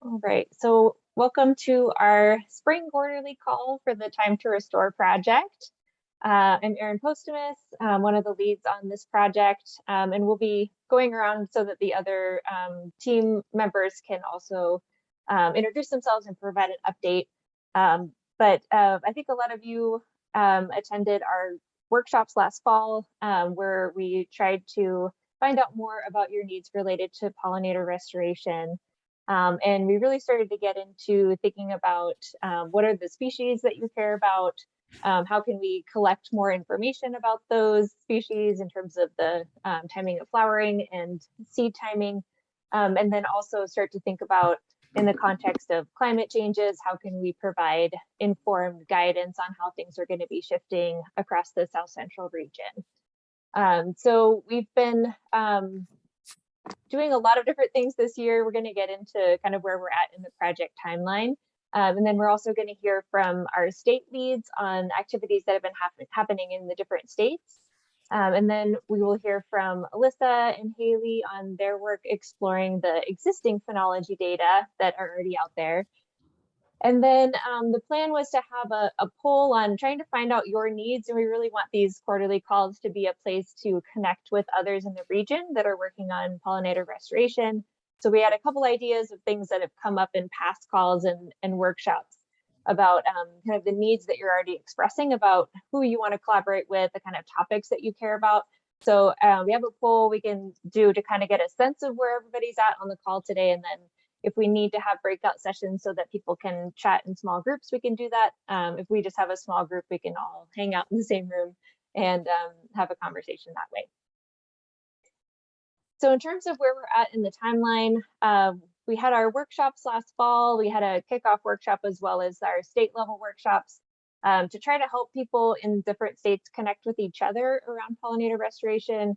All right, so welcome to our spring quarterly call for the Time to Restore project. I'm Erin Postumus, one of the leads on this project, and we'll be going around so that the other team members can also introduce themselves and provide an update. But I think a lot of you attended our workshops last fall where we tried to find out more about your needs related to pollinator restoration. And we really started to get into thinking about what are the species that you care about, how can we collect more information about those species in terms of the timing of flowering and seed timing, and then also start to think about, in the context of climate changes, how can we provide informed guidance on how things are going to be shifting across the South Central region. So we've been doing a lot of different things this year. We're going to get into kind of where we're at in the project timeline. And then we're also going to hear from our state leads on activities that have been happening in the different states. And then we will hear from Alyssa and Haley on their work exploring the existing phenology data that are already out there. And then the plan was to have a poll on trying to find out your needs. And we really want these quarterly calls to be a place to connect with others in the region that are working on pollinator restoration. So we had a couple ideas of things that have come up in past calls and workshops about kind of the needs that you're already expressing about who you want to collaborate with, the kind of topics that you care about. So we have a poll we can do to kind of get a sense of where everybody's at on the call today. And then if we need to have breakout sessions so that people can chat in small groups, we can do that. If we just have a small group, we can all hang out in the same room and have a conversation that way. So in terms of where we're at in the timeline, we had our workshops last fall. We had a kickoff workshop as well as our state level workshops to try to help people in different states connect with each other around pollinator restoration.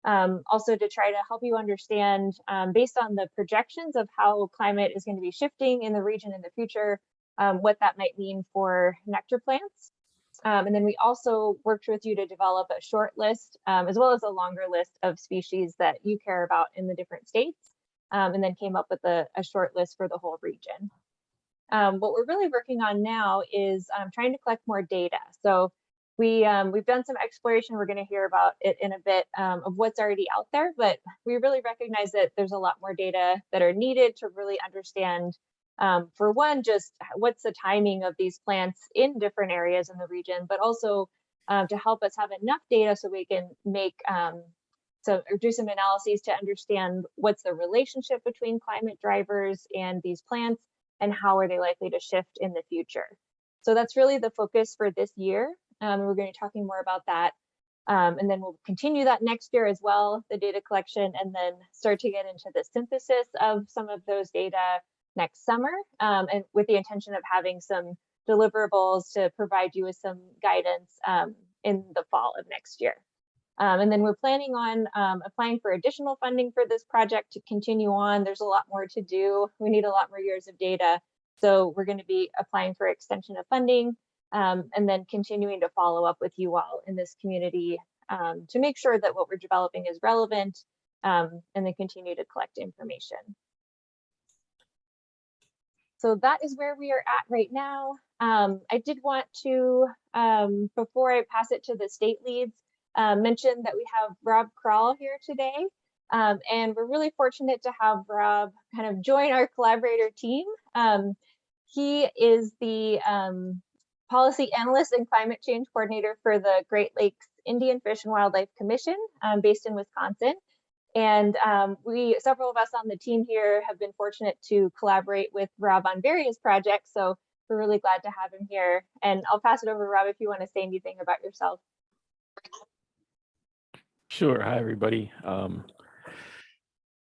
Also to try to help you understand, based on the projections of how climate is going to be shifting in the region in the future, what that might mean for nectar plants. And then we also worked with you to develop a short list, as well as a longer list of species that you care about in the different states, and then came up with a short list for the whole region. What we're really working on now is trying to collect more data. So we've done some exploration. We're going to hear about it in a bit of what's already out there, but we really recognize that there's a lot more data that are needed to really understand, for one, just what's the timing of these plants in different areas in the region, but also to help us have enough data so we can make or do some analyses to understand what's the relationship between climate drivers and these plants and how are they likely to shift in the future. So that's really the focus for this year. We're going to be talking more about that. And then we'll continue that next year as well, the data collection, and then start to get into the synthesis of some of those data next summer, and with the intention of having some deliverables to provide you with some guidance in the fall of next year. And then we're planning on applying for additional funding for this project to continue on. There's a lot more to do. We need a lot more years of data. So we're going to be applying for extension of funding, and then continuing to follow up with you all in this community to make sure that what we're developing is relevant, and then continue to collect information. So that is where we are at right now. I did want to, before I pass it to the state leads, mention that we have Rob Krall here today. And we're really fortunate to have Rob kind of join our collaborator team. He is the policy analyst and climate change coordinator for the Great Lakes Indian Fish and Wildlife Commission, based in Wisconsin. And several of us on the team here have been fortunate to collaborate with Rob on various projects. So we're really glad to have him here. And I'll pass it over to Rob if you want to say anything about yourself. Sure. Hi, everybody.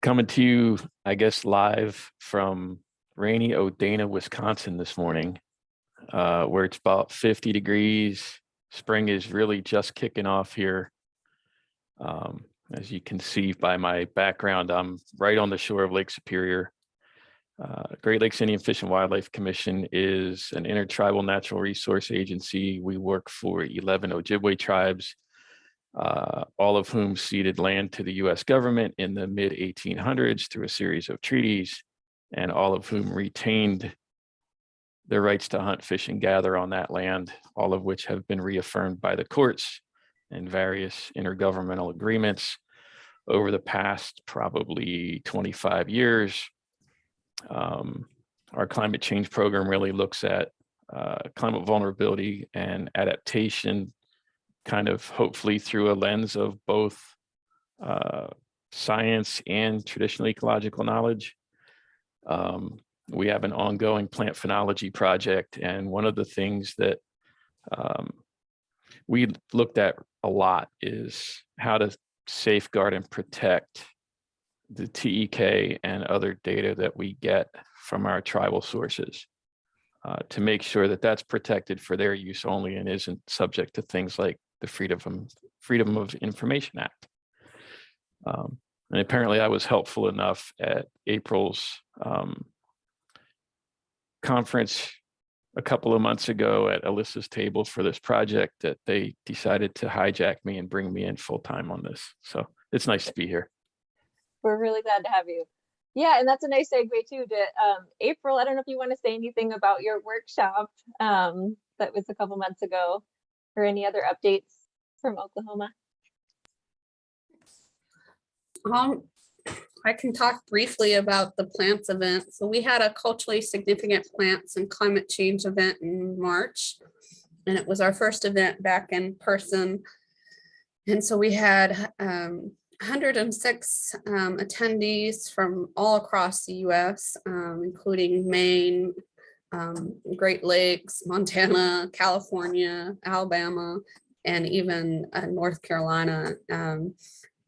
Coming to you, I guess, live from rainy Odana, Wisconsin this morning, where it's about 50 degrees. Spring is really just kicking off here. As you can see by my background, I'm right on the shore of Lake Superior. Great Lakes Indian Fish and Wildlife Commission is an intertribal natural resource agency. We work for 11 Ojibwe tribes, all of whom ceded land to the U.S. government in the mid-1800s through a series of treaties. and all of whom retained their rights to hunt, fish, and gather on that land, all of which have been reaffirmed by the courts and various intergovernmental agreements over the past probably 25 years. Our climate change program really looks at climate vulnerability and adaptation, kind of hopefully through a lens of both science and traditional ecological knowledge. We have an ongoing plant phenology project, and one of the things that we looked at a lot is how to safeguard and protect the TEK and other data that we get from our tribal sources, to make sure that that's protected for their use only and isn't subject to things like the Freedom of Information Act. And apparently I was helpful enough at April's conference a couple of months ago at Alyssa's table for this project that they decided to hijack me and bring me in full time on this. So it's nice to be here. We're really glad to have you. Yeah, and that's a nice segue too to April. I don't know if you want to say anything about your workshop that was a couple months ago, or any other updates from Oklahoma. I can talk briefly about the plants event. So we had a culturally significant plants and climate change event in March, and it was our first event back in person. And so we had 106 attendees from all across the US, including Maine, Great Lakes, Montana, California, Alabama, and even North Carolina.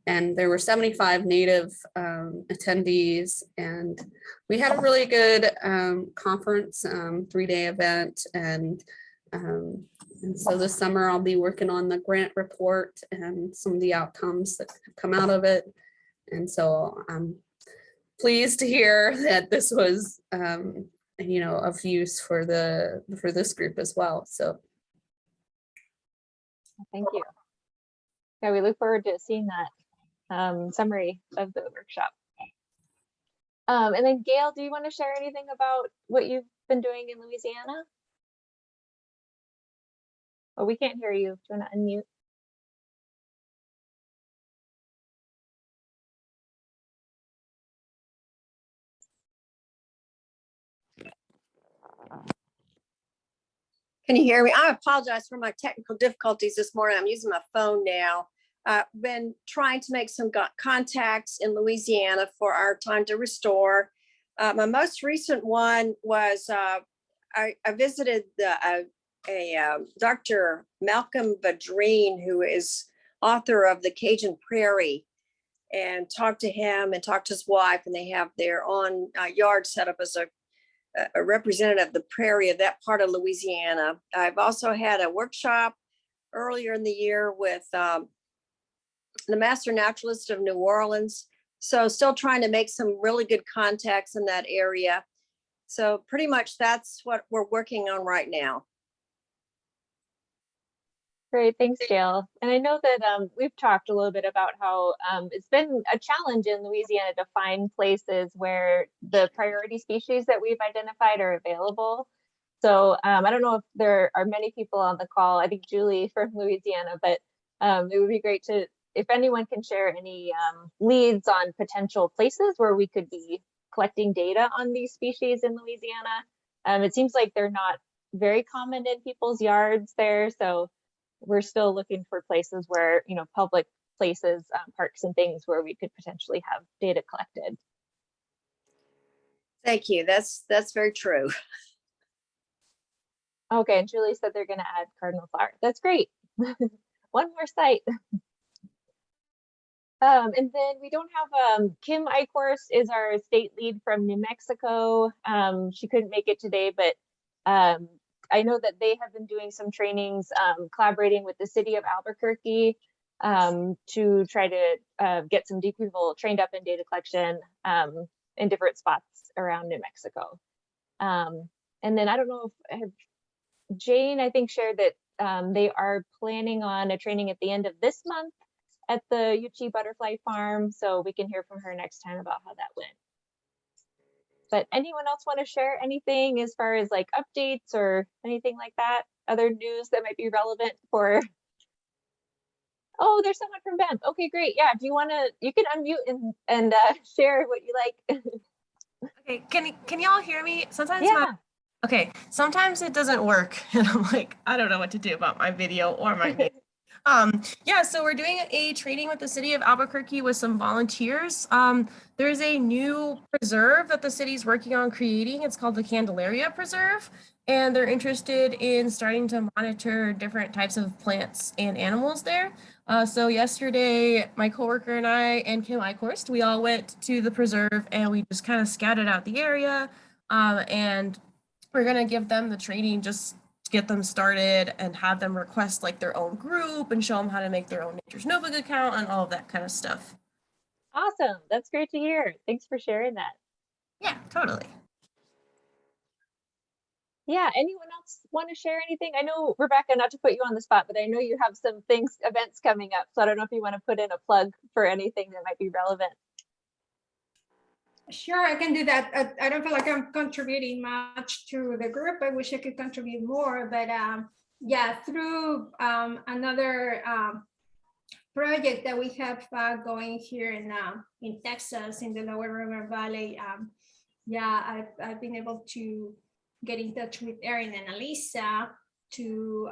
And there were 75 Native attendees, and we had a really good conference, 3-day event. And so this summer I'll be working on the grant report and some of the outcomes that have come out of it. And so I'm pleased to hear that this was, of use for this group as well. So Thank you. Yeah, we look forward to seeing that summary of the workshop. And then Gail, do you want to share anything about what you've been doing in Louisiana? Oh, we can't hear you. Do you want to unmute? Can you hear me? I apologize for my technical difficulties this morning. I'm using my phone now. Been trying to make some contacts in Louisiana for our Time to Restore. My most recent one was I visited Dr. Malcolm Vadrine, who is author of The Cajun Prairie, and talked to him and talked to his wife, and they have their own yard set up as a representative of the prairie of that part of Louisiana. I've also had a workshop earlier in the year with the Master Naturalist of New Orleans. So still trying to make some really good contacts in that area. So pretty much that's what we're working on right now. Great, thanks, Gail. And I know that we've talked a little bit about how it's been a challenge in Louisiana to find places where the priority species that we've identified are available. So I don't know if there are many people on the call. I think Julie from Louisiana, but it would be great to, if anyone can share any leads on potential places where we could be collecting data on these species in Louisiana. It seems like they're not very common in people's yards there. So we're still looking for places where, public places, parks and things where we could potentially have data collected. Thank you. That's very true. Okay, and Julie said they're going to add cardinal flower. That's great. One more site. And then we don't have Kim Eichhorst is our state lead from New Mexico. She couldn't make it today, but I know that they have been doing some trainings, collaborating with the city of Albuquerque to try to get some people trained up in data collection in different spots around New Mexico. And then I don't know if Jane, I think, shared that they are planning on a training at the end of this month at the Yuchi Butterfly Farm. So we can hear from her next time about how that went. But anyone else want to share anything as far as like updates or anything like that? Other news that might be relevant for. Oh, there's someone from BEM. Okay, great. Yeah, do you want to? You can unmute and share what you like. Okay, can y'all hear me? Sometimes Yeah. okay, sometimes it doesn't work, and I'm like, I don't know what to do about my video or my music. Yeah, so we're doing a training with the city of Albuquerque with some volunteers. There's a new preserve that the city's working on creating. It's called the Candelaria Preserve, and they're interested in starting to monitor different types of plants and animals there. So yesterday, my coworker and I and Kim Eichhorst, we all went to the preserve and we just kind of scouted out the area. And we're gonna give them the training just to get them started and have them request like their own group and show them how to make their own Nature's Notebook account and all of that kind of stuff. Awesome. That's great to hear. Thanks for sharing that. Yeah, totally. Yeah, anyone else want to share anything? I know, Rebecca, not to put you on the spot, but I know you have some events coming up. So I don't know if you want to put in a plug for anything that might be relevant. Sure, I can do that. I don't feel like I'm contributing much to the group. I wish I could contribute more, but yeah, through another project that we have going here in Texas, in the Lower River Valley. Yeah, I've been able to get in touch with Erin and Alisa to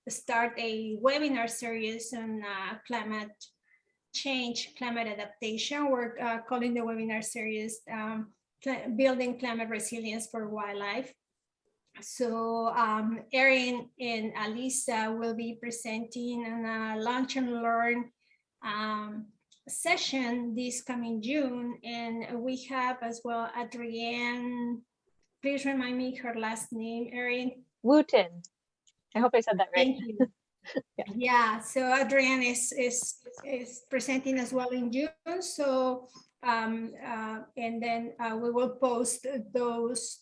start a webinar series on climate change, climate adaptation. We're calling the webinar series Building Climate Resilience for Wildlife. So Erin and Alisa will be presenting on a Lunch and Learn session this coming June. And we have as well Adrienne, please remind me her last name, Erin. Wooten. I hope I said that right. Thank you. Yeah, so Adrienne is presenting as well in June. So and then we will post those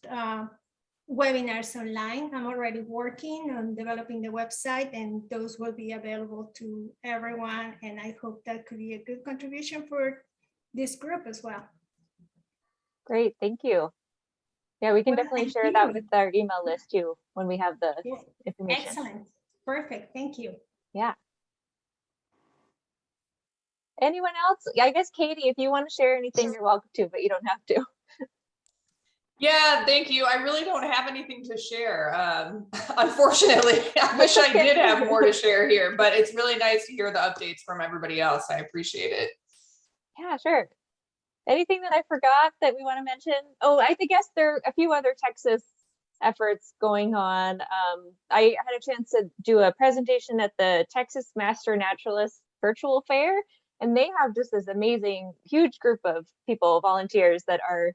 webinars online. I'm already working on developing the website, and those will be available to everyone. And I hope that could be a good contribution for this group as well. Great, thank you. Yeah, we can Well, definitely thank share you. that with our email list too when we have the Yeah. information. Excellent. Perfect. Thank you. Yeah. Anyone else? Yeah, I guess Katie, if you want to share anything, you're welcome to, but you don't have to. Yeah, thank you. I really don't have anything to share. Unfortunately, I wish I did have more to share here, but it's really nice to hear the updates from everybody else. I appreciate it. Yeah, sure. Anything that I forgot that we want to mention? Oh, I guess there are a few other Texas efforts going on. I had a chance to do a presentation at the Texas Master Naturalist Virtual Fair, and they have just this amazing, huge group of people, volunteers that are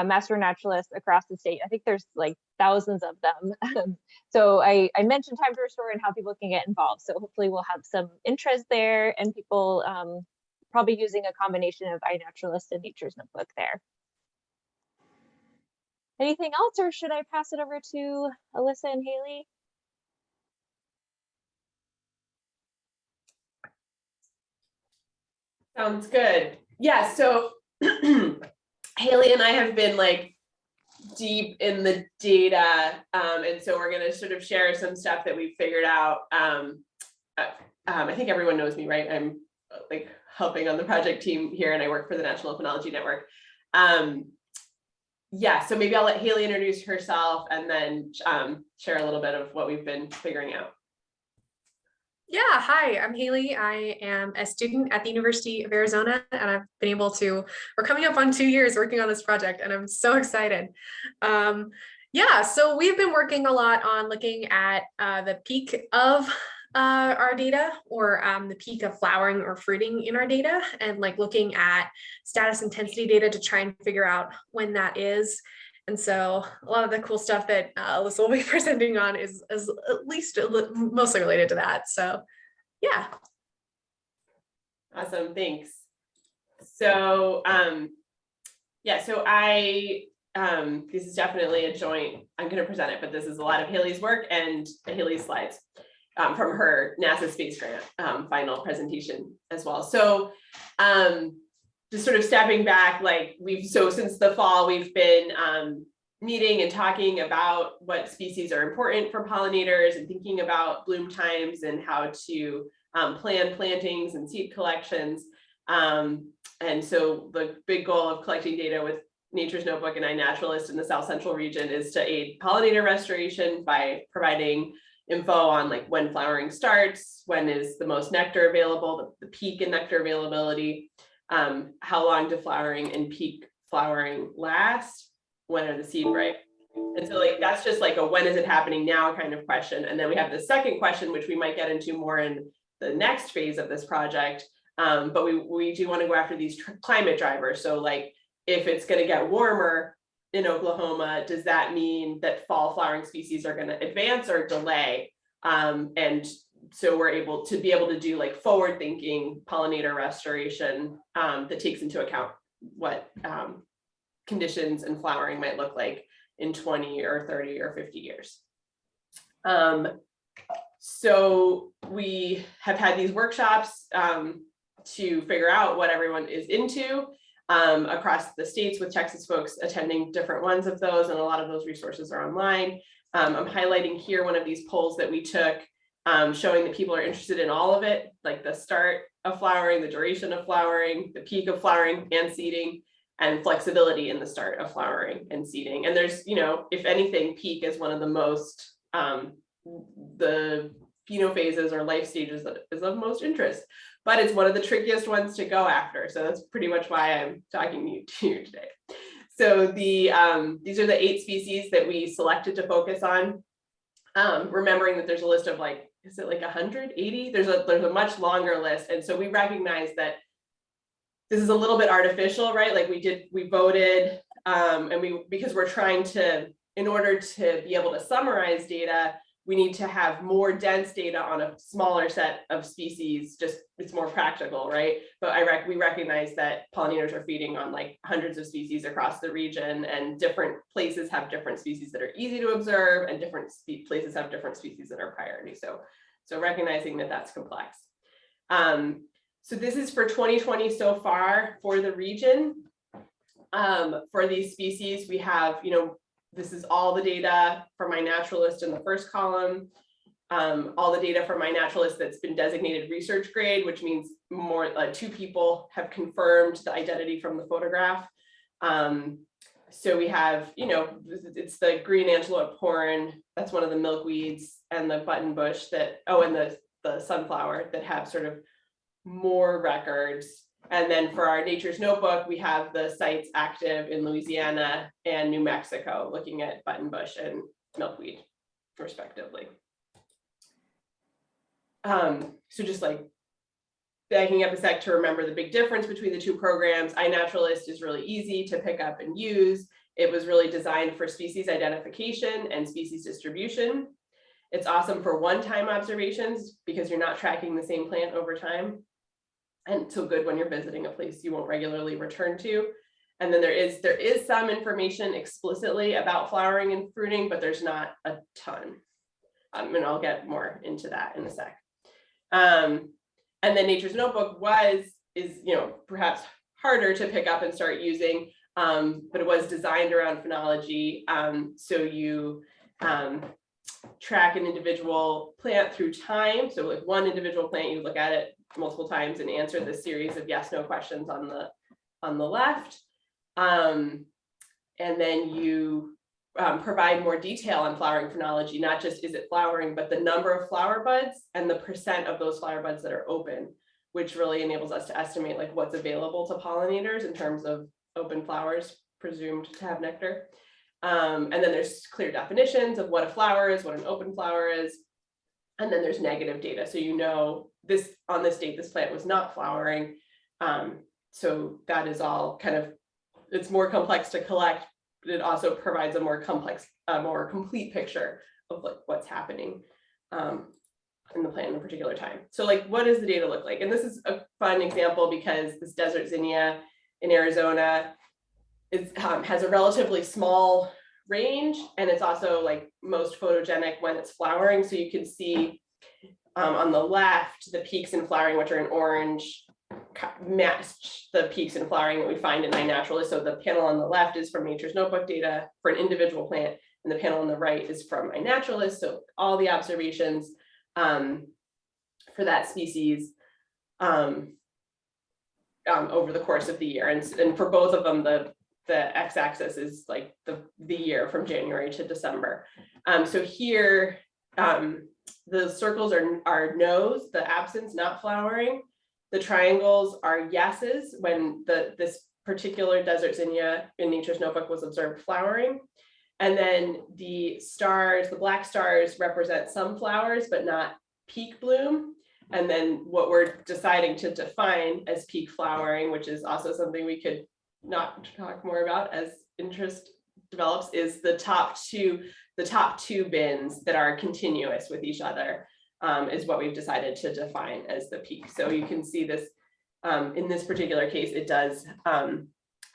master naturalists across the state. I think there's like thousands of them. So I mentioned Time to Restore and how people can get involved. So hopefully we'll have some interest there, and people probably using a combination of iNaturalist and Nature's Notebook there. Anything else, or should I pass it over to Alyssa and Haley? Sounds good. Yeah, so Haley and I have been like deep in the data, and so we're going to sort of share some stuff that we've figured out. I think everyone knows me, right? I'm like helping on the project team here, and I work for the National Phenology Network. Yeah, so maybe I'll let Haley introduce herself and then share a little bit of what we've been figuring out. Yeah, hi, I'm Haley. I am a student at the University of Arizona, and I've been able to, we're coming up on 2 years working on this project, and I'm so excited. Yeah, so we've been working a lot on looking at the peak of our data, or the peak of flowering or fruiting in our data, and like looking at status intensity data to try and figure out when that is. And so a lot of the cool stuff that Alyssa will be presenting on is at least mostly related to that. So yeah. Awesome, thanks. So yeah, so this is definitely a joint, I'm going to present it, but this is a lot of Haley's work and Haley's slides from her NASA Space Grant final presentation as well. So just sort of stepping back, like since the fall, we've been meeting and talking about what species are important for pollinators and thinking about bloom times and how to plan plantings and seed collections. And so the big goal of collecting data with Nature's Notebook and iNaturalist in the South Central region is to aid pollinator restoration by providing info on like when flowering starts, when is the most nectar available, the peak in nectar availability, how long do flowering and peak flowering last, when are the seed ripe. And so like that's just like a when is it happening now kind of question. And then we have the second question, which we might get into more in the next phase of this project. But we do want to go after these climate drivers. So like if it's going to get warmer in Oklahoma, does that mean that fall flowering species are going to advance or delay? And so we're able to do like forward thinking pollinator restoration that takes into account what conditions and flowering might look like in 20 or 30 or 50 years. So we have had these workshops to figure out what everyone is into across the states, with Texas folks attending different ones of those, and a lot of those resources are online. I'm highlighting here one of these polls that we took, showing that people are interested in all of it, like the start of flowering, the duration of flowering, the peak of flowering and seeding, and flexibility in the start of flowering and seeding. And there's, if anything, peak is one of the most, the phenophases or life stages that is of most interest, but it's one of the trickiest ones to go after. So that's pretty much why I'm talking to you today. So these are the 8 species that we selected to focus on. Remembering that there's a list of like, is it like 180? There's a much longer list. And so we recognize that this is a little bit artificial, right? Like we voted and because we're trying to, in order to be able to summarize data, we need to have more dense data on a smaller set of species, just it's more practical, right? But we recognize that pollinators are feeding on like hundreds of species across the region, and different places have different species that are easy to observe, and different places have different species that are priority. So recognizing that that's complex. So this is for 2020 so far for the region. For these species, we have, this is all the data from iNaturalist in the first column, all the data from iNaturalist that's been designated research grade, which means more 2 people have confirmed the identity from the photograph. So we have, it's the green antelope horn, that's one of the milkweeds, and the buttonbush and the sunflower that have sort of more records. And then for our Nature's Notebook, we have the sites active in Louisiana and New Mexico, looking at buttonbush and milkweed, respectively. So just like backing up a sec to remember the big difference between the 2 programs. iNaturalist is really easy to pick up and use. It was really designed for species identification and species distribution. It's awesome for one-time observations because you're not tracking the same plant over time. And so good when you're visiting a place you won't regularly return to. And then there is some information explicitly about flowering and fruiting, but there's not a ton. And I'll get more into that in a sec. And then Nature's Notebook is perhaps harder to pick up and start using, but it was designed around phenology. So you track an individual plant through time. So with one individual plant, you look at it multiple times and answer this series of yes/no questions on the left. And then you provide more detail on flowering phenology, not just is it flowering, but the number of flower buds and the % of those flower buds that are open, which really enables us to estimate like what's available to pollinators in terms of open flowers presumed to have nectar. And then there's clear definitions of what a flower is, what an open flower is. And then there's negative data. So on this date, this plant was not flowering. So that is all kind of, it's more complex to collect, but it also provides a more complex, more complete picture of like what's happening in the plant in a particular time. So like, what does the data look like? And this is a fun example because this desert zinnia in Arizona has a relatively small range, and it's also like most photogenic when it's flowering. So you can see on the left, the peaks in flowering, which are in orange, match the peaks in flowering that we find in iNaturalist. So the panel on the left is from Nature's Notebook data for an individual plant, and the panel on the right is from iNaturalist. So all the observations for that species over the course of the year. And for both of them, the x-axis is like the year from January to December. So here, the circles are no's, the absence, not flowering. The triangles are yeses when this particular desert zinnia in Nature's Notebook was observed flowering. And then the stars, the black stars, represent some flowers, but not peak bloom. And then what we're deciding to define as peak flowering, which is also something we could not talk more about as interest develops, is the top two bins that are continuous with each other, is what we've decided to define as the peak. So you can see this in this particular case, it does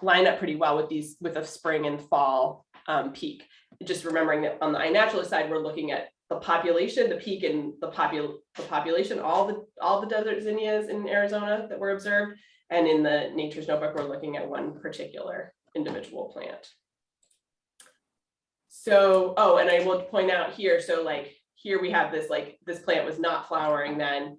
line up pretty well with a spring and fall peak. Just remembering that on the iNaturalist side, we're looking at the population, the peak in the population, all the desert zinnias in Arizona that were observed. And in the Nature's Notebook, we're looking at one particular individual plant. So, oh, and I will point out here, so like here we have this, like this plant was not flowering then,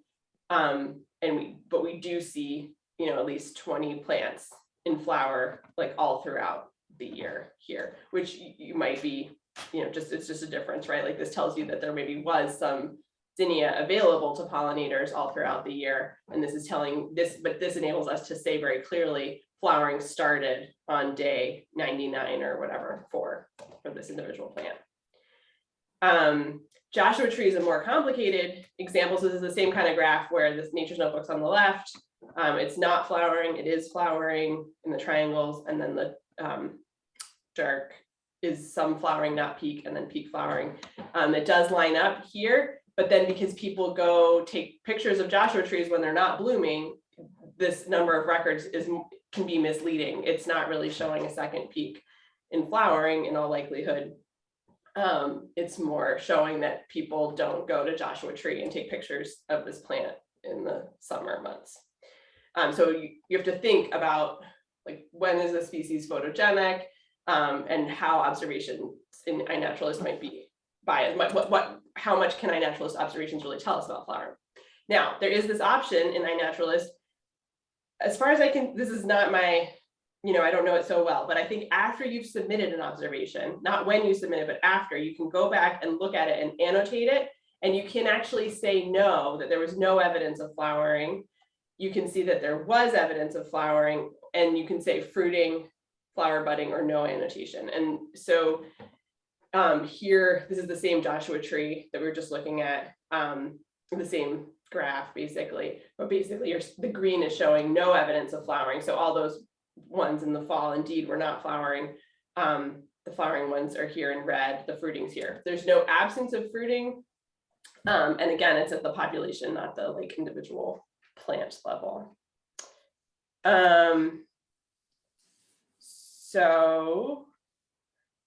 but we do see, you know, at least 20 plants in flower like all throughout the year here, which you might be, you know, it's just a difference, right? Like this tells you that there maybe was some zinnia available to pollinators all throughout the year. And this is telling this, but this enables us to say very clearly flowering started on day 99 or whatever for this individual plant. Joshua tree is a more complicated example. So this is the same kind of graph where this Nature's Notebook's on the left. It's not flowering, it is flowering in the triangles, and then the dark is some flowering, not peak, and then peak flowering. It does line up here, but then because people go take pictures of Joshua trees when they're not blooming, this number of records can be misleading. It's not really showing a second peak in flowering in all likelihood. It's more showing that people don't go to Joshua tree and take pictures of this plant in the summer months. So you have to think about like when is the species photogenic, and how observations in iNaturalist might be biased. How much can iNaturalist observations really tell us about flowering? Now, there is this option in iNaturalist, as far as I can, this is not my, you know, I don't know it so well, but I think after you've submitted an observation, not when you submit it, but after, you can go back and look at it and annotate it, and you can actually say no, that there was no evidence of flowering. You can see that there was evidence of flowering, and you can say fruiting, flower budding, or no annotation. And so here, this is the same Joshua tree that we were just looking at, the same graph basically, but basically the green is showing no evidence of flowering. So all those ones in the fall indeed were not flowering. The flowering ones are here in red, the fruiting's here. There's no absence of fruiting. And again, it's at the population, not the like individual plant level. So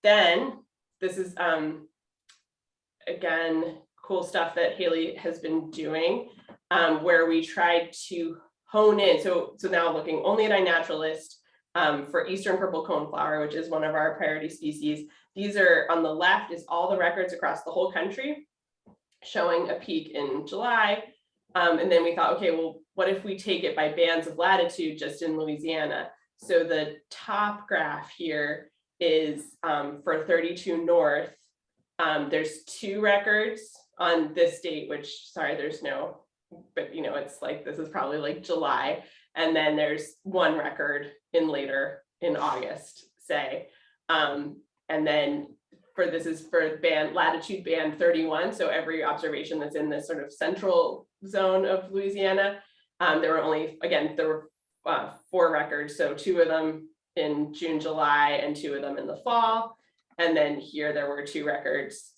then this is, again, cool stuff that Haley has been doing, where we tried to hone in. So now looking only at iNaturalist for Eastern purple coneflower, which is one of our priority species. These are on the left is all the records across the whole country showing a peak in July. And then we thought, okay, well, what if we take it by bands of latitude just in Louisiana? So the top graph here is for 32 North. There's 2 records on this date, which, sorry, there's no, but you know, it's like, this is probably like July. And then there's 1 record in later in August, say. And then this is for latitude band 31. So every observation that's in this sort of central zone of Louisiana, there were 4 records. So 2 of them in June, July, and 2 of them in the fall. And then here there were 2 records.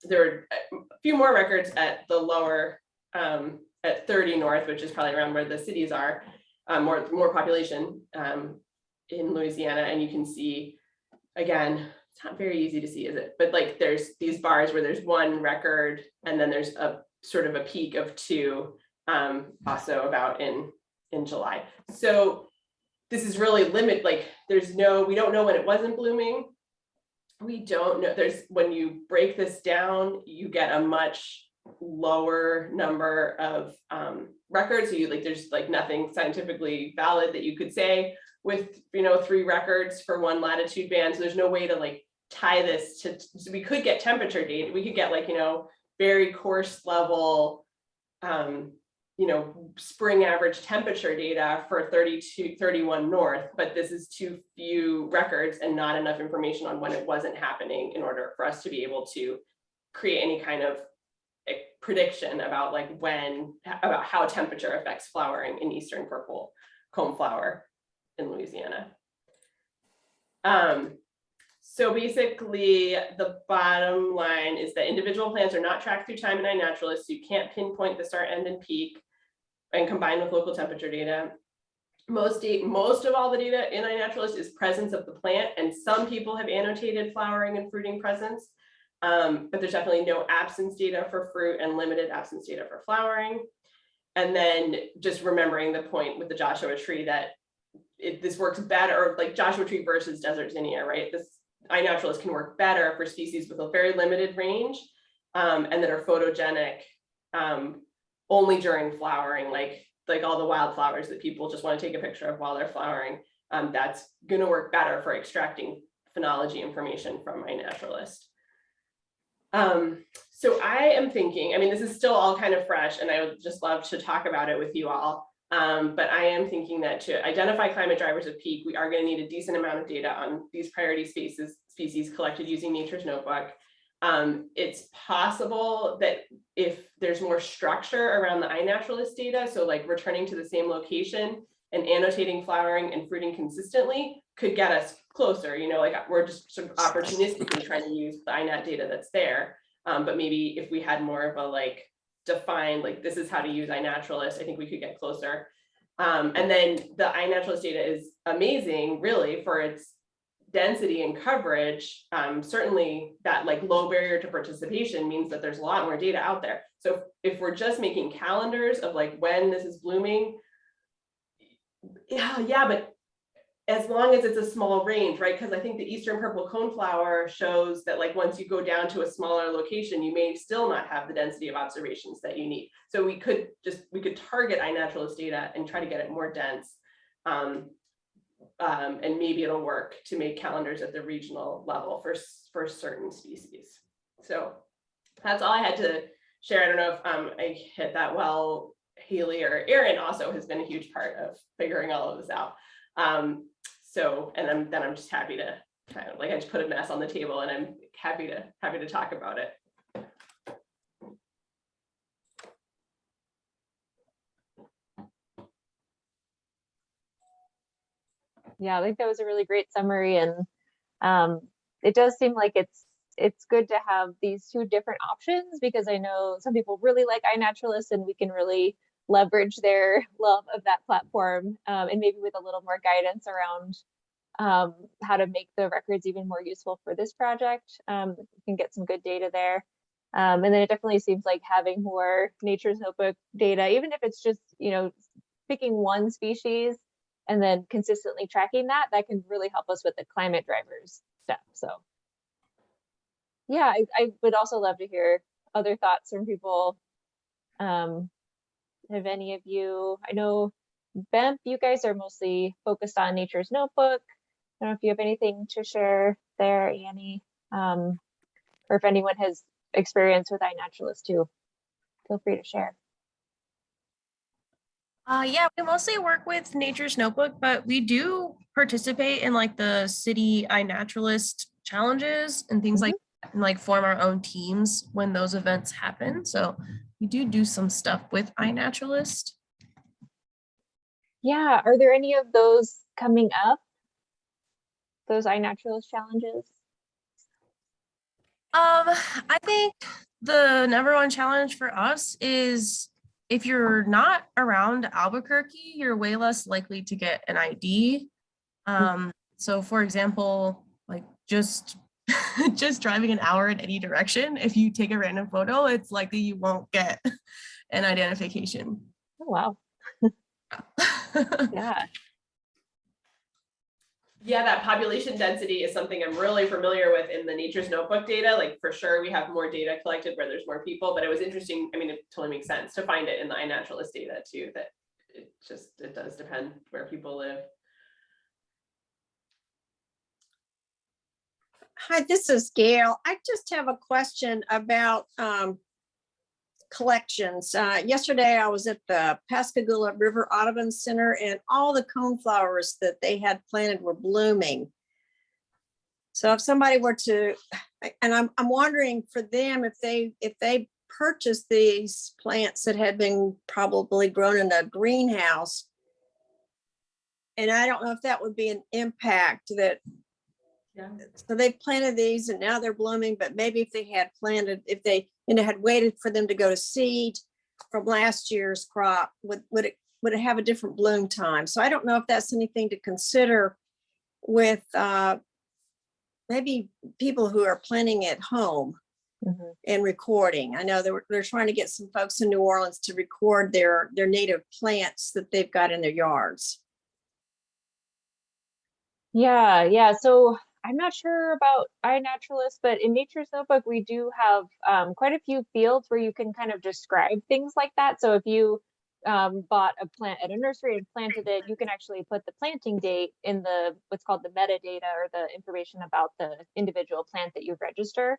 There were a few more records at the lower, at 30 North, which is probably around where the cities are, more population in Louisiana. And you can see, again, it's not very easy to see, is it? But like there's these bars where there's 1 record, and then there's a sort of a peak of 2 also about in July. So this is really like we don't know when it wasn't blooming. We don't know, when you break this down, you get a much lower number of records. So there's like nothing scientifically valid that you could say with 3 records for 1 latitude band. So there's no way to like tie this to, so we could get temperature data. We could get like, very coarse level, spring average temperature data for 31 north, but this is too few records and not enough information on when it wasn't happening in order for us to be able to create any kind of prediction about about how temperature affects flowering in eastern purple coneflower in Louisiana. So basically the bottom line is that individual plants are not tracked through time in iNaturalist, so you can't pinpoint the start, end, and peak and combine with local temperature data. Most of all the data in iNaturalist is presence of the plant, and some people have annotated flowering and fruiting presence, but there's definitely no absence data for fruit and limited absence data for flowering. And then just remembering the point with the Joshua tree that this works better, like Joshua tree versus desert zinnia, right? This iNaturalist can work better for species with a very limited range and that are photogenic only during flowering, like all the wildflowers that people just want to take a picture of while they're flowering. That's going to work better for extracting phenology information from iNaturalist. So I am thinking, I mean, this is still all kind of fresh and I would just love to talk about it with you all. But I am thinking that to identify climate drivers of peak, we are going to need a decent amount of data on these priority species collected using Nature's Notebook. It's possible that if there's more structure around the iNaturalist data, so like returning to the same location and annotating flowering and fruiting consistently could get us closer, like we're just sort of opportunistically trying to use the iNat data that's there. But maybe if we had more of a defined, this is how to use iNaturalist, I think we could get closer. And then the iNaturalist data is amazing, really, for its density and coverage. Certainly that low barrier to participation means that there's a lot more data out there. So if we're just making calendars of when this is blooming, yeah, but as long as it's a small range, right? Because I think the eastern purple coneflower shows that once you go down to a smaller location, you may still not have the density of observations that you need. So we could target iNaturalist data and try to get it more dense. And maybe it'll work to make calendars at the regional level for certain species. So that's all I had to share. I don't know if I hit that well. Haley or Erin also has been a huge part of figuring all of this out. And then I'm just happy to kind of I just put a mess on the table and I'm happy to talk about it. Yeah, I think that was a really great summary, and it does seem like it's good to have these 2 different options, because I know some people really like iNaturalist and we can really leverage their love of that platform, and maybe with a little more guidance around how to make the records even more useful for this project. We can get some good data there. And then it definitely seems like having more Nature's Notebook data, even if it's just, picking one species and then consistently tracking that can really help us with the climate drivers stuff. So yeah, I would also love to hear other thoughts from people. Have any of you, I know BEMP, you guys are mostly focused on Nature's Notebook. I don't know if you have anything to share there, Annie, or if anyone has experience with iNaturalist too, feel free to share. Yeah, we mostly work with Nature's Notebook, but we do participate in the city iNaturalist challenges and things like that, and form our own teams when those events happen. So we do some stuff with iNaturalist. Yeah, are there any of those coming up? Those iNaturalist challenges? I think the #1 challenge for us is if you're not around Albuquerque, you're way less likely to get an ID. So for example, just driving an hour in any direction, if you take a random photo, it's likely you won't get an identification Oh, wow. Yeah. Yeah, that population density is something I'm really familiar with in the Nature's Notebook data. Like for sure, we have more data collected where there's more people, but it was interesting. I mean, it totally makes sense to find it in the iNaturalist data too, that it does depend where people live. Hi, this is Gail. I just have a question about collections. Yesterday, I was at the Pascagoula River Audubon Center, and all the coneflowers that they had planted were blooming. So if somebody were to, and I'm wondering for them, if they purchased these plants that had been probably grown in a greenhouse, and I don't know if that would be an impact that. Yeah. So they've planted these and now they're blooming, but maybe if they had planted, if they had waited for them to go to seed from last year's crop, would it have a different bloom time? So I don't know if that's anything to consider with maybe people who are planting at home and recording. I know they're trying to get some folks in New Orleans to record their native plants that they've got in their yards. Yeah. So I'm not sure about iNaturalist, but in Nature's Notebook, we do have quite a few fields where you can kind of describe things like that. So if you bought a plant at a nursery and planted it, you can actually put the planting date in the what's called the metadata, or the information about the individual plant that you register.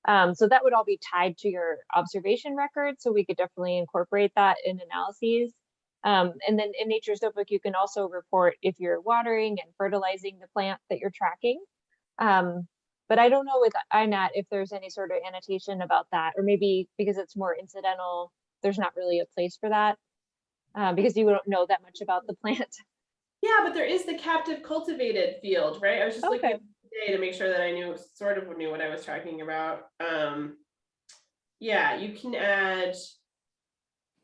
So that would all be tied to your observation record. So we could definitely incorporate that in analyses. And then in Nature's Notebook, you can also report if you're watering and fertilizing the plant that you're tracking. But I don't know with iNat if there's any sort of annotation about that, or maybe because it's more incidental, there's not really a place for that, because you don't know that much about the plant. Yeah, but there is the captive cultivated field, right? I was just looking at today to make sure that I knew what I was talking about. Yeah, you can add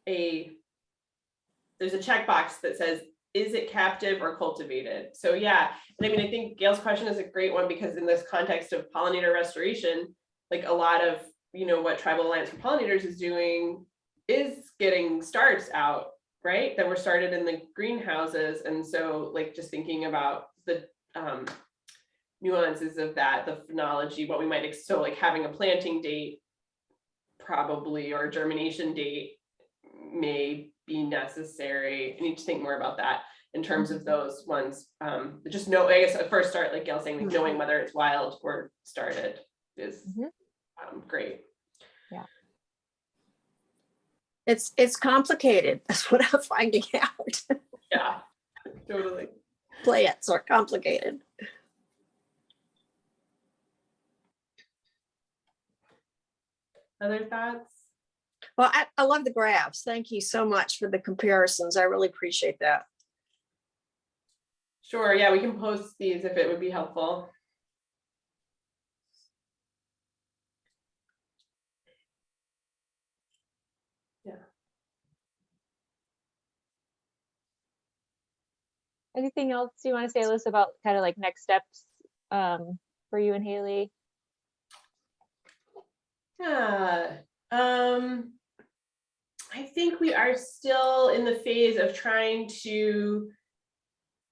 there's a checkbox that says, is it captive or cultivated? So yeah, and I mean, I think Gail's question is a great one, because in this context of pollinator restoration, like a lot of, what Tribal Alliance for Pollinators is doing is getting starts out, right? That were started in the greenhouses. And so like just thinking about the nuances of that, the phenology, what we might, so like having a planting date probably, or a germination date may be necessary. I need to think more about that in terms of those ones. Just know, I guess at first start, like Gail saying, like knowing whether it's wild or started is great. Yeah. It's complicated. That's what I'm finding out. Yeah, totally. Plants are complicated. Other thoughts? Well, I love the graphs. Thank you so much for the comparisons. I really appreciate that. Sure, yeah, we can post these if it would be helpful. Yeah. Anything else you want to say, Alyssa, about kind of like next steps for you and Haley? Yeah. I think we are still in the phase of trying to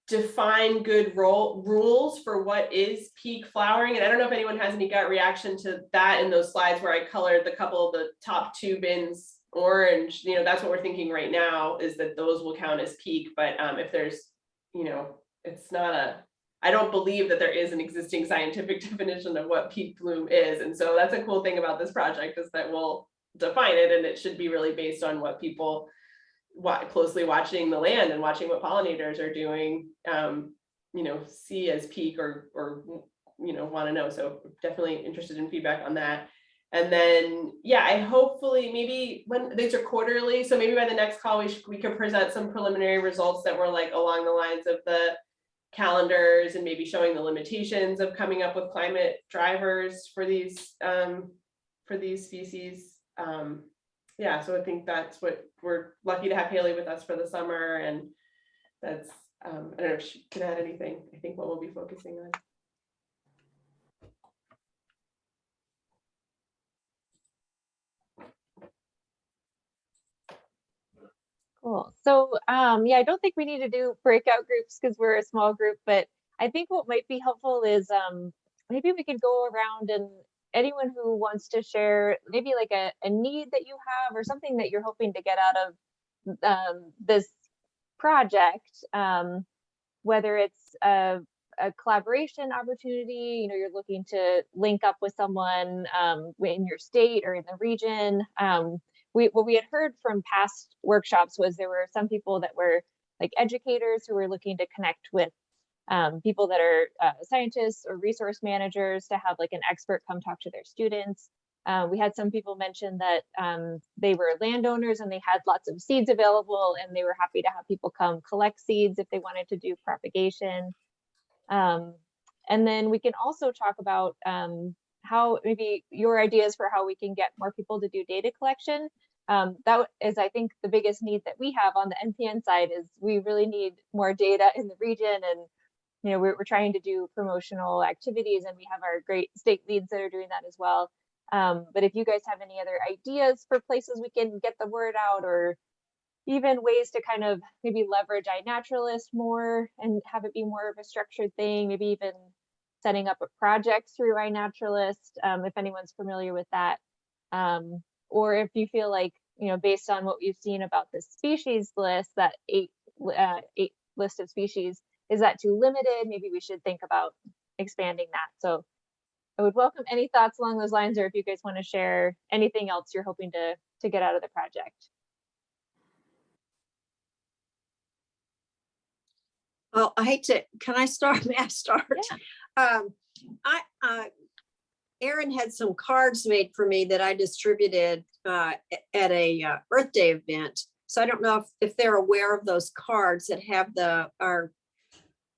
define good rules for what is peak flowering. And I don't know if anyone has any gut reaction to that in those slides where I colored the couple of the top two bins orange. That's what we're thinking right now, is that those will count as peak. But if there's, it's not I don't believe that there is an existing scientific definition of what peak bloom is. And so that's a cool thing about this project, is that we'll define it, and it should be really based on what people closely watching the land and watching what pollinators are doing, see as peak or want to know. So definitely interested in feedback on that. And then, yeah, I hopefully maybe when these are quarterly, so maybe by the next call, we could present some preliminary results that were like along the lines of the calendars, and maybe showing the limitations of coming up with climate drivers for these species. Yeah, so I think that's what we're lucky to have Haley with us for the summer, and that's I don't know if she can add anything. I think what we'll be focusing on. Cool. So, yeah, I don't think we need to do breakout groups because we're a small group, but I think what might be helpful is maybe we could go around and anyone who wants to share maybe like a need that you have or something that you're hoping to get out of this project, whether it's a collaboration opportunity, you know, you're looking to link up with someone in your state or in the region. What we had heard from past workshops was there were some people that were like educators who were looking to connect with people that are scientists or resource managers to have like an expert come talk to their students. We had some people mention that they were landowners and they had lots of seeds available and they were happy to have people come collect seeds if they wanted to do propagation. And then we can also talk about how maybe your ideas for how we can get more people to do data collection. That is, I think, the biggest need that we have on the NPN side is we really need more data in the region. And, you know, we're trying to do promotional activities and we have our great state leads that are doing that as well. But if you guys have any other ideas for places we can get the word out or even ways to kind of maybe leverage iNaturalist more and have it be more of a structured thing, maybe even setting up a project through iNaturalist, if anyone's familiar with that. Or if you feel like, you know, based on what we've seen about the species list, that eight list of species, is that too limited? Maybe we should think about expanding that. So I would welcome any thoughts along those lines, or if you guys want to share anything else you're hoping to get out of the project. Well, I hate to, can I start? May I start? Yeah. Erin had some cards made for me that I distributed at a Earth Day event. So I don't know if they're aware of those cards that have our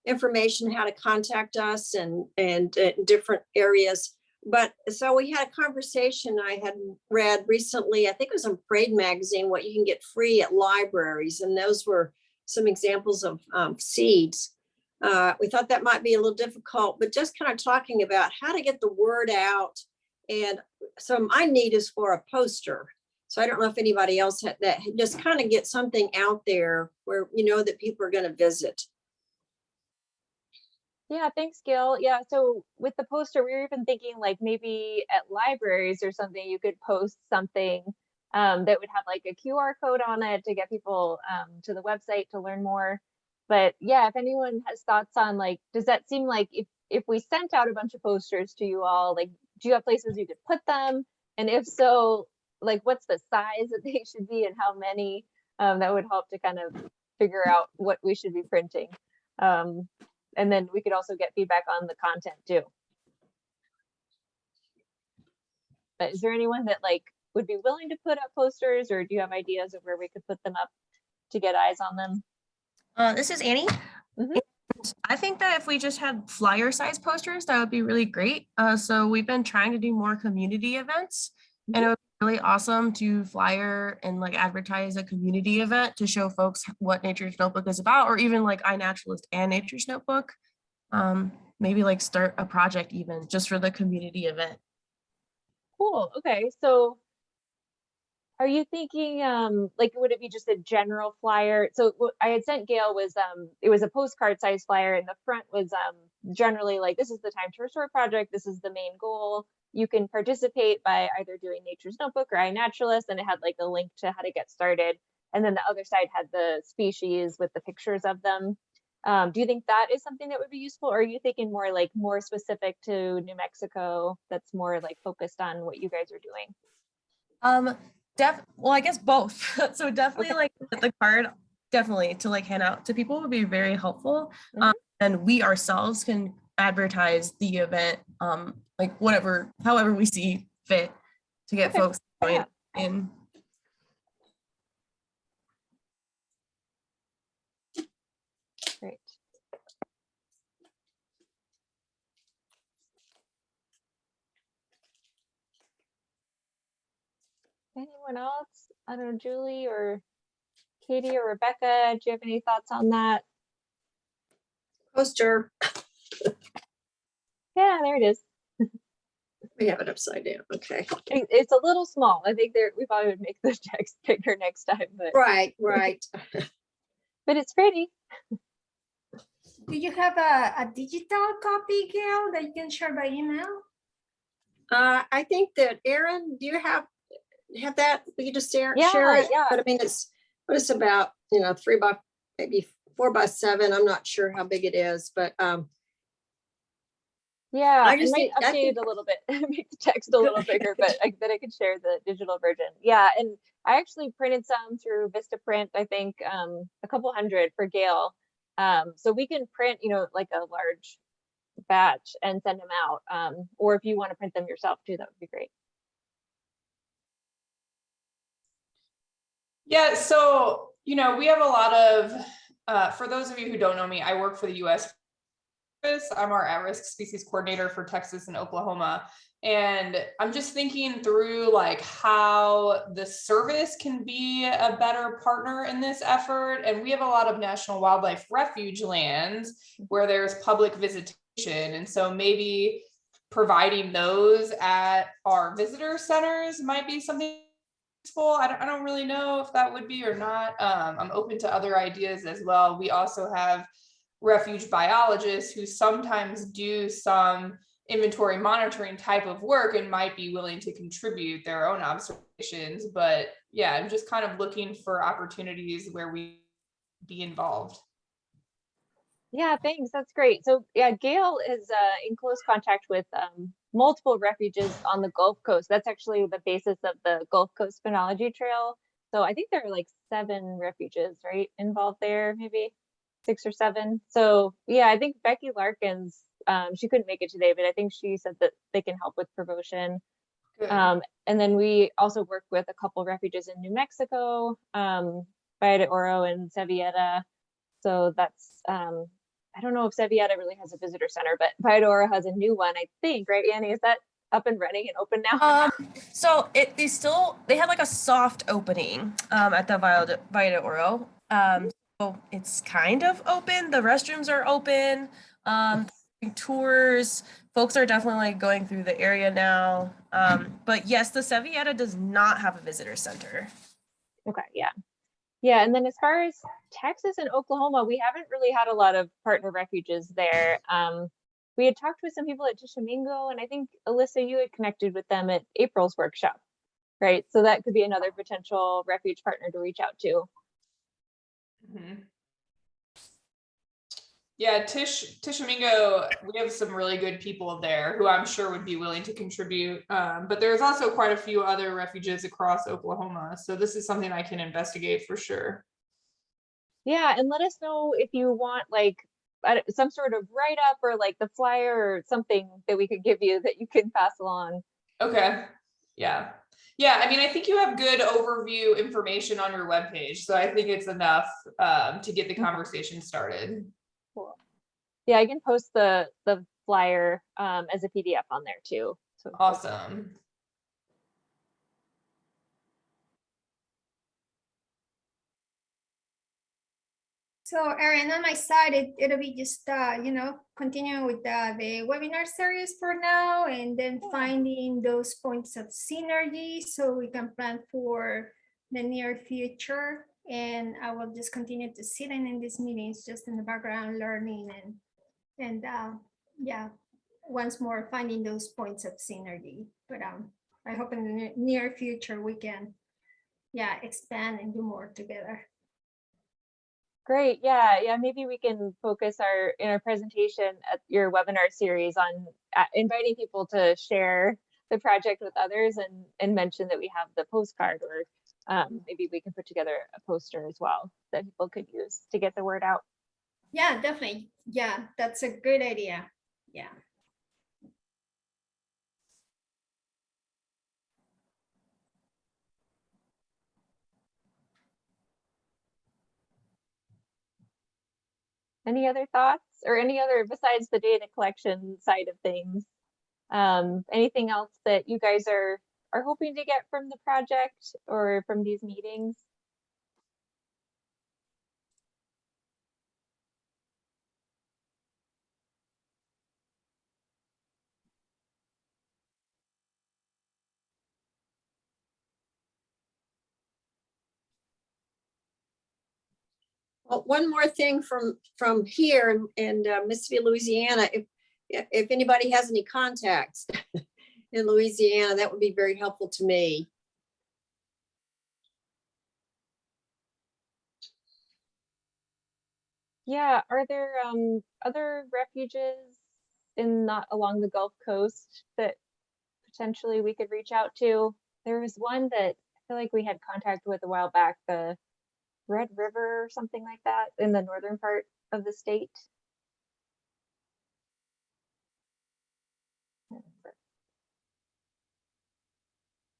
information, how to contact us and different areas. But so we had a conversation I had read recently, I think it was on Parade Magazine, what you can get free at libraries. And those were some examples of seeds. We thought that might be a little difficult, but just kind of talking about how to get the word out. And so my need is for a poster. So I don't know if anybody else had that, just kind of get something out there where you know that people are going to visit. Yeah, thanks, Gil. Yeah, so with the poster, we were even thinking like maybe at libraries or something, you could post something that would have like a QR code on it to get people to the website to learn more. But yeah, if anyone has thoughts on like, does that seem like if we sent out a bunch of posters to you all, like, do you have places you could put them? And if so, like, what's the size that they should be and how many? That would help to kind of figure out what we should be printing. And then we could also get feedback on the content too. But is there anyone that like would be willing to put up posters, or do you have ideas of where we could put them up to get eyes on them? This is Annie. Mhm. I think that if we just had flyer size posters, that would be really great. So we've been trying to do more community events, and it would be really awesome to flyer and like advertise a community event to show folks what Nature's Notebook is about, or even like iNaturalist and Nature's Notebook. Maybe like start a project even just for the community event. Cool. Okay. So are you thinking like would it be just a general flyer? So what I had sent Gail was it was a postcard size flyer, and the front was generally like, this is the Time to Restore project, this is the main goal. You can participate by either doing Nature's Notebook or iNaturalist, and it had like a link to how to get started. And then the other side had the species with the pictures of them. Do you think that is something that would be useful, or are you thinking more specific to New Mexico, that's more like focused on what you guys are doing? Well, I guess both. So definitely Okay. like the card, definitely to like hand out to people would be very helpful. Mhm. And we ourselves can advertise the event, like however we see fit to get Okay. folks to join Yeah. in. Great. Anyone else? I don't know, Julie or Katie or Rebecca, do you have any thoughts on that? Poster. Yeah, there it is. We have it upside down. Okay. It's a little small. I think we probably would make the text bigger next time, but Right, right. but it's pretty. Do you have a digital copy, Gail, that you can share by email? I think that Aaron, do you have that? We can just share Yeah, it. yeah. But I mean, it's about, 3 by maybe 4 by 7. I'm not sure how big it is, but Yeah, I I just might think- I update think- it a little bit, make the text a little bigger, but then I can share the digital version. Yeah, and I actually printed some through Vistaprint, I think a couple hundred for Gail. So we can print, like a large batch and send them out. Or if you want to print them yourself too, that would be great. Yeah, so, we have a lot of, for those of you who don't know me, I work for the US. I'm our at-risk species coordinator for Texas and Oklahoma. And I'm just thinking through like how the service can be a better partner in this effort. And we have a lot of national wildlife refuge lands where there's public visitation. And so maybe providing those at our visitor centers might be something useful. I don't really know if that would be or not. I'm open to other ideas as well. We also have refuge biologists who sometimes do some inventory monitoring type of work and might be willing to contribute their own observations. But yeah, I'm just kind of looking for opportunities where we be involved. Yeah, thanks. That's great. So yeah, Gail is in close contact with multiple refuges on the Gulf Coast. That's actually the basis of the Gulf Coast Phenology Trail. So I think there are like 7 refuges, right, involved there, maybe 6 or 7. So yeah, I think Becky Larkins, she couldn't make it today, but I think she said that they can help with promotion. Good. And then we also work with a couple refuges in New Mexico, Valle de Oro and Sevieta. So that's I don't know if Sevieta really has a visitor center, but Valle de Oro has a new one, I think, right, Annie? Is that up and running and open now? So they had like a soft opening at the Valle de Oro. So it's kind of open. The restrooms are open. Tours. Folks are definitely like going through the area now. But yes, the Sevieta does not have a visitor center. Okay, yeah. Yeah, and then as far as Texas and Oklahoma, we haven't really had a lot of partner refuges there. We had talked with some people at Tishomingo, and I think Alyssa, you had connected with them at April's workshop, right? So that could be another potential refuge partner to reach out to. Mm-hmm. Yeah, Tishomingo, we have some really good people there who I'm sure would be willing to contribute. But there's also quite a few other refuges across Oklahoma. So this is something I can investigate for sure. Yeah, and let us know if you want like some sort of write-up or like the flyer or something that we could give you that you can pass along. Okay. Yeah. Yeah, I mean, I think you have good overview information on your webpage. So I think it's enough to get the conversation started. Cool. Yeah, I can post the flyer as a PDF on there too. So Awesome. So Erin, on my side, it'll be just, continuing with the webinar series for now, and then finding those points of synergy so we can plan for the near future. And I will just continue to sit in these meetings, just in the background, learning and yeah, once more finding those points of synergy. But I hope in the near future we can, expand and do more together. great. Yeah. Maybe we can focus in our presentation at your webinar series on inviting people to share the project with others and mention that we have the postcard, or maybe we can put together a poster as well that people could use to get the word out. Yeah, definitely. Yeah, that's a good idea. Yeah. Any other thoughts or any other besides the data collection side of things? Anything else that you guys are hoping to get from the project or from these meetings? Well, one more thing from here in Mississippi, Louisiana, if anybody has any contacts in Louisiana, that would be very helpful to me. Yeah, are there other refuges not along the Gulf Coast that potentially we could reach out to? There was one that I feel like we had contact with a while back, the Red River or something like that in the northern part of the state.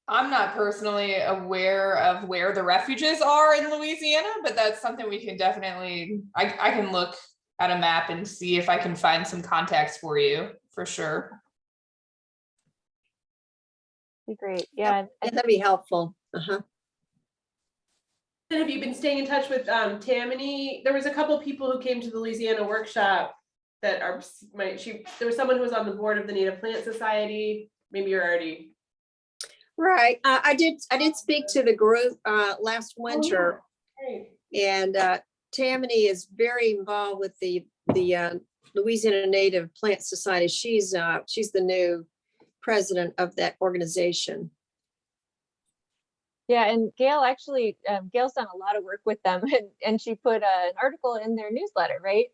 I'm not personally aware of where the refuges are in Louisiana, but that's something we can definitely, I can look at a map and see if I can find some contacts for you, for sure. Be great. Yeah. Yeah, that'd be helpful. Uh-huh. And have you been staying in touch with Tammany? There was a couple people who came to the Louisiana workshop that are there was someone who was on the board of the Native Plant Society. Maybe you're already. Right. I did speak to the group last winter. Great. And Tammany is very involved with the Louisiana Native Plant Society. She's the new president of that organization. Yeah, and Gail actually, Gail's done a lot of work with them, and she put an article in their newsletter, right?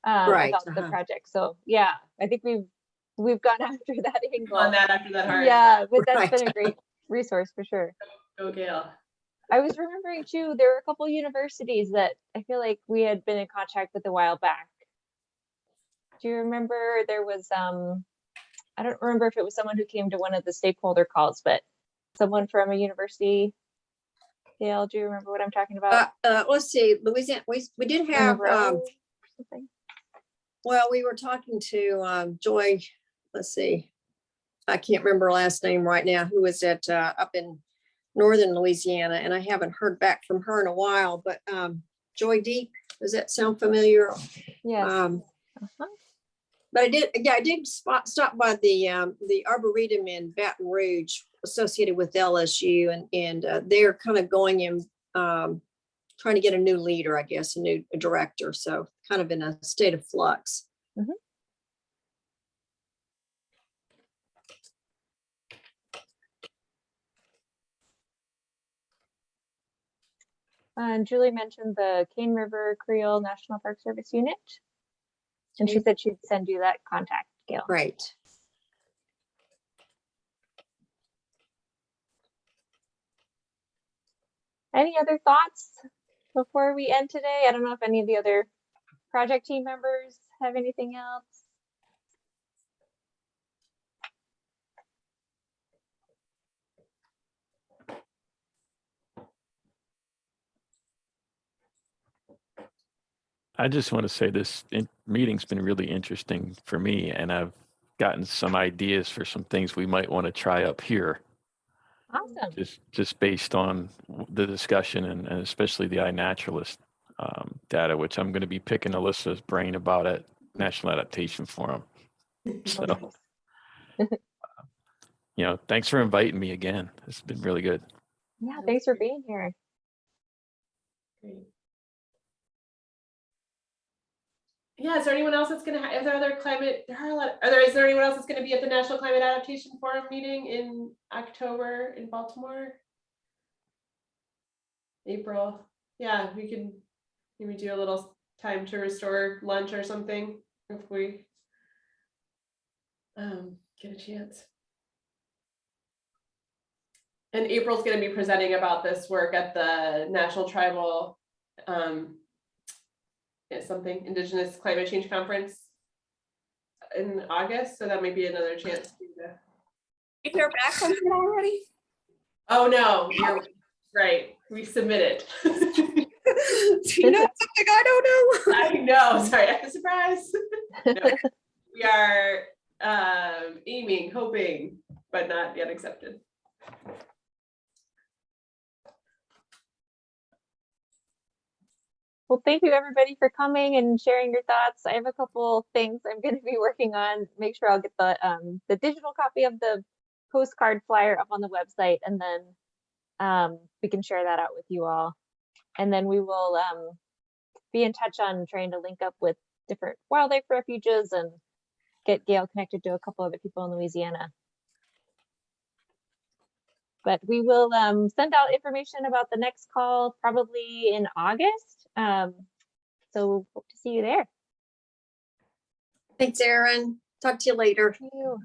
Right, About the project. So yeah, I think we've gone after that angle. On that after that hard. Yeah, but that's Right. been a great resource for sure. Go Gail. I was remembering too, there were a couple universities that I feel like we had been in contact with a while back. Do you remember there was, I don't remember if it was someone who came to one of the stakeholder calls, but someone from a university. Gail, do you remember what I'm talking about? Let's see, Louisiana, we did have, Something. well, we were talking to Joy, let's see, I can't remember her last name right now, who was at up in northern Louisiana, and I haven't heard back from her in a while, but Joy Deep, does that sound familiar? Yes. But I did stop by the Arboretum in Baton Rouge associated with LSU, and they're kind of going in, trying to get a new leader, I guess, a new director. So kind of in a state of flux. Mm-hmm. And Julie mentioned the Cane River Creole National Park Service unit. And she said she'd send you that contact, Gail. Right. Any other thoughts before we end today? I don't know if any of the other project team members have anything else. I just want to say this meeting's been really interesting for me, and I've gotten some ideas for some things we might want to try up here. Awesome. Just based on the discussion and especially the iNaturalist data, which I'm going to be picking Alyssa's brain about at National Adaptation Forum. So, thanks for inviting me again. It's been really good. Yeah, thanks for being here. Great. Yeah, is there anyone else that's going to is there other climate? There are a lot. Is there anyone else that's going to be at the National Climate Adaptation Forum meeting in October in Baltimore? April. Yeah, we can maybe do a little time to restore lunch or something if we get a chance. And April's going to be presenting about this work at the National Tribal something Indigenous Climate Change Conference in August, so that might be another chance to You hear back from it already? Oh no, you're right. We submitted. Do you know something I don't know? I know. Sorry, I'm surprised. No, we are aiming, hoping, but not yet accepted. Well, thank you everybody for coming and sharing your thoughts. I have a couple things I'm going to be working on. Make sure I'll get the digital copy of the postcard flyer up on the website, and then we can share that out with you all. And then we will be in touch on trying to link up with different wildlife refuges and get Gail connected to a couple other people in Louisiana. But we will send out information about the next call probably in August. So hope to see you there. Thanks, Erin. Talk to you later. Thank you.